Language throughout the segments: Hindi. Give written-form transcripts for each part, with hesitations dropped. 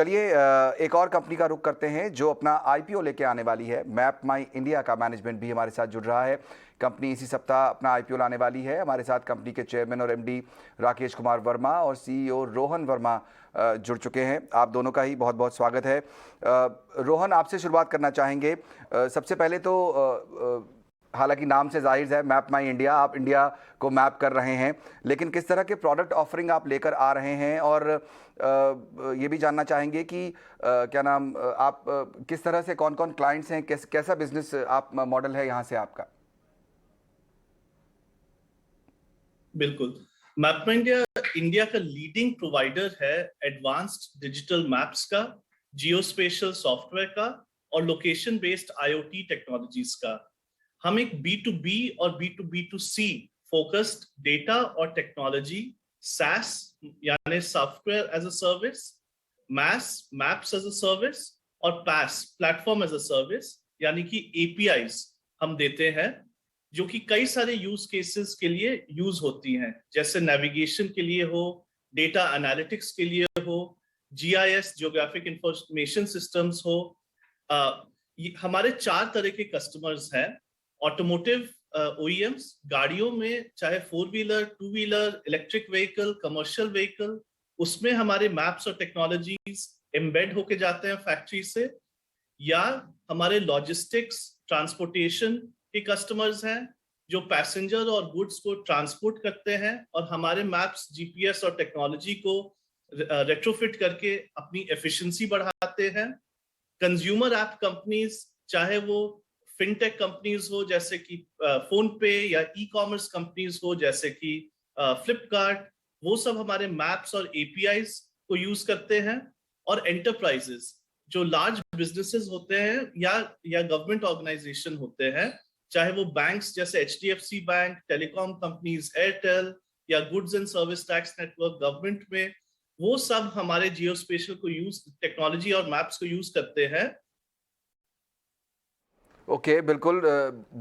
चलिए एक और कंपनी का रुख करते हैं जो अपना आईपीओ लेके आने वाली है। मैप माई इंडिया का मैनेजमेंट भी हमारे साथ जुड़ रहा है। कंपनी इसी सप्ताह अपना आईपीओ लाने वाली है। हमारे साथ कंपनी के चेयरमैन और एमडी राकेश कुमार वर्मा और सीईओ रोहन वर्मा जुड़ चुके हैं। आप दोनों का ही बहुत बहुत स्वागत है। रोहन, आपसे शुरुआत करना चाहेंगे। सबसे पहले तो हालांकि नाम से जाहिर है मैप माई इंडिया, आप इंडिया को मैप कर रहे हैं, लेकिन किस तरह के प्रोडक्ट ऑफरिंग आप लेकर आ रहे हैं और ये भी जानना चाहेंगे कि क्या नाम आप किस तरह से कौन कौन क्लाइंट्स हैं, कैसा बिजनेस आप मॉडल है यहाँ से आपका। बिल्कुल, मैप माई इंडिया इंडिया का लीडिंग प्रोवाइडर है एडवांस्ड डिजिटल मैप्स का, जियोस्पेशियल सॉफ्टवेयर का और लोकेशन बेस्ड आईओटी टेक्नोलॉजीज का। हम एक B2B और B2B2C फोकस्ड डेटा और टेक्नोलॉजी, SaaS यानी software as a service, maps as a service और PaaS platform as a service यानी कि APIs हम देते हैं, जो कि कई सारे यूज केसेस के लिए यूज होती हैं, जैसे नेविगेशन के लिए हो, डेटा एनालिटिक्स के लिए हो, GIS जियोग्राफिक इंफॉर्मेशन सिस्टम्स हो। हमारे 4 तरह के कस्टमर्स हैं। ऑटोमोटिव OEMs, गाड़ियों में चाहे 4 wheeler, 2 wheeler, electric vehicle, commercial vehicle, उसमें हमारे मैप्स और टेक्नोलॉजीज एम्बेड होके जाते हैं फैक्ट्री से। या हमारे लॉजिस्टिक्स ट्रांसपोर्टेशन के कस्टमर्स हैं जो पैसेंजर और गुड्स को ट्रांसपोर्ट करते हैं और हमारे मैप्स, GPS और टेक्नोलॉजी को रेट्रोफिट करके अपनी एफिशिएंसी बढ़ाते हैं। कंज्यूमर ऐप कंपनीज, चाहे वो फिनटेक कंपनीज हो जैसे कि फोन पे या ई-कॉमर्स कंपनीज हो जैसे कि फ्लिपकार्ट, वो सब हमारे मैप्स और APIs को यूज करते हैं। और एंटरप्राइजेस जो लार्ज बिजनेसेस होते हैं या गवर्नमेंट ऑर्गेनाइजेशन होते हैं, चाहे वो बैंक्स जैसे HDFC bank, telecom companies Airtel या goods and service tax network government में, वो सब हमारे जियोस्पेशियल को यूज टेक्नोलॉजी और मैप्स को यूज करते हैं। ओके, बिल्कुल।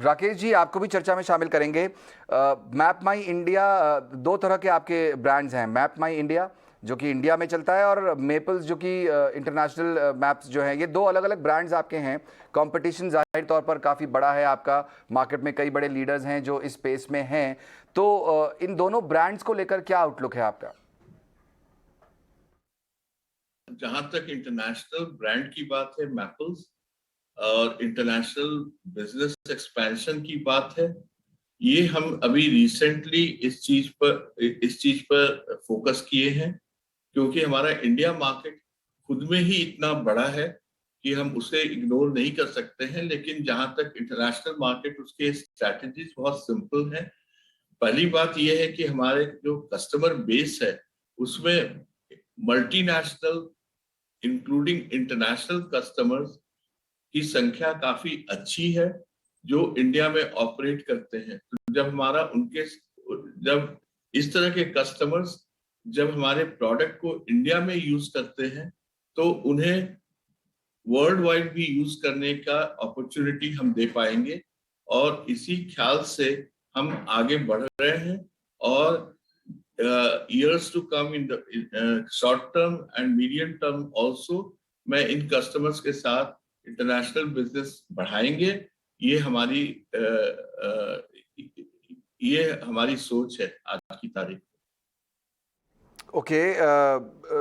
राकेश जी, आपको भी चर्चा में शामिल करेंगे। मैप माई इंडिया, 2 तरह के आपके ब्रांड्स हैं। मैप माई इंडिया जो कि इंडिया में चलता है और मेपल्स जो कि इंटरनेशनल मैप्स जो हैं। ये 2 अलग अलग ब्रांड्स आपके हैं। कंपटीशन जाहिर तौर पर काफ़ी बड़ा है आपका, मार्केट में कई बड़े लीडर्स हैं जो इस स्पेस में हैं। तो इन दोनों ब्रांड्स को लेकर क्या आउटलुक है आपका? जहां तक इंटरनेशनल ब्रांड की बात है, मैपल्स, और इंटरनेशनल बिजनेस एक्सपेंशन की बात है, ये हम अभी रिसेंटली इस चीज पर फोकस किए हैं, क्योंकि हमारा इंडिया मार्केट खुद में ही इतना बड़ा है कि हम उसे इग्नोर नहीं कर सकते हैं। लेकिन जहां तक इंटरनेशनल मार्केट, उसके स्ट्रैटेजीज बहुत सिंपल हैं। पहली बात यह है कि हमारे जो कस्टमर बेस है उसमें मल्टीनेशनल इंक्लूडिंग इंटरनेशनल कस्टमर्स की संख्या काफी अच्छी है जो इंडिया में ऑपरेट करते हैं। तो जब इस तरह के कस्टमर्स जब हमारे प्रोडक्ट को इंडिया में यूज करते हैं तो उन्हें वर्ल्ड वाइड भी यूज करने का अपॉर्चुनिटी हम दे पाएंगे। और इसी ख्याल से हम आगे बढ़ रहे हैं और years to come in the short term and medium term also, मैं इन कस्टमर्स के साथ इंटरनेशनल बिजनेस बढ़ाएंगे। ये हमारी सोच है आज की तारीख। ओके,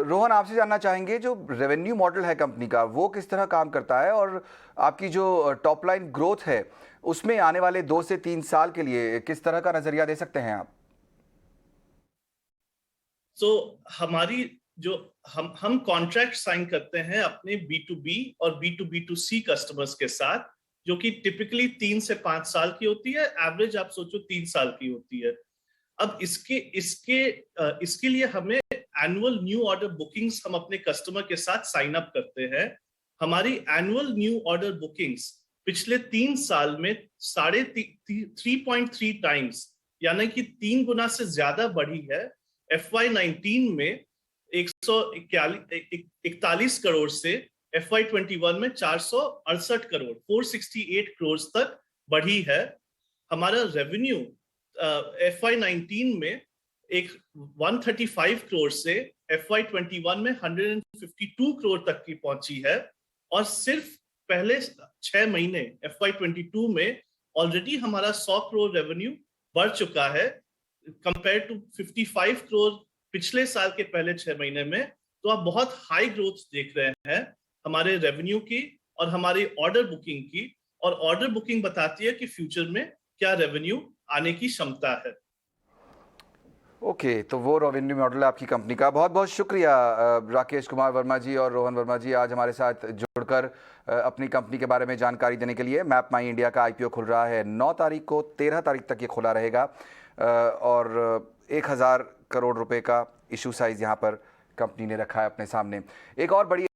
रोहन, आपसे जानना चाहेंगे जो रेवेन्यू मॉडल है कंपनी का, वो किस तरह काम करता है और आपकी जो टॉप लाइन ग्रोथ है उसमें आने वाले 2 से 3 साल के लिए किस तरह का नजरिया दे सकते हैं आप? हमारी जो हम कॉन्ट्रैक्ट साइन करते हैं अपने B2B और B2B2C कस्टमर्स के साथ, जो कि टिपिकली 3 से 5 साल की होती है। एवरेज आप सोचो 3 साल की होती है। अब इसके लिए हमें एनुअल न्यू ऑर्डर बुकिंग्स हम अपने कस्टमर के साथ साइन अप करते हैं। हमारी एनुअल न्यू ऑर्डर बुकिंग्स पिछले 3 साल में 3.3 टाइम्स यानी कि 3 गुना से ज्यादा बढ़ी है। FY19 में 141 करोड़ से FY21 में 468 करोड़ 468 करोड़ तक बढ़ी है। हमारा रेवेन्यू FY19 में 135 करोड़ से FY21 में 152 करोड़ तक की पहुंची है और सिर्फ पहले 6 महीने FY22 में ऑलरेडी हमारा 100 करोड़ रेवेन्यू बढ़ चुका है कंपेयर टू 55 करोड़ पिछले साल के पहले 6 महीने में। तो आप बहुत हाई ग्रोथ देख रहे हैं हमारे रेवेन्यू की और हमारी ऑर्डर बुकिंग की, और ऑर्डर बुकिंग बताती है कि फ्यूचर में क्या रेवेन्यू आने की क्षमता है। ओके, तो वो रेवेन्यू मॉडल है आपकी कंपनी का। बहुत बहुत शुक्रिया राकेश कुमार वर्मा जी और रोहन वर्मा जी आज हमारे साथ जुड़कर अपनी कंपनी के बारे में जानकारी देने के लिए। मैप माई इंडिया का आईपीओ खुल रहा है 9 तारीख को, 13 तारीख तक ये खुला रहेगा और 1000 करोड़ रुपए का इशू साइज यहाँ पर कंपनी ने रखा है अपने सामने। एक और बड़ी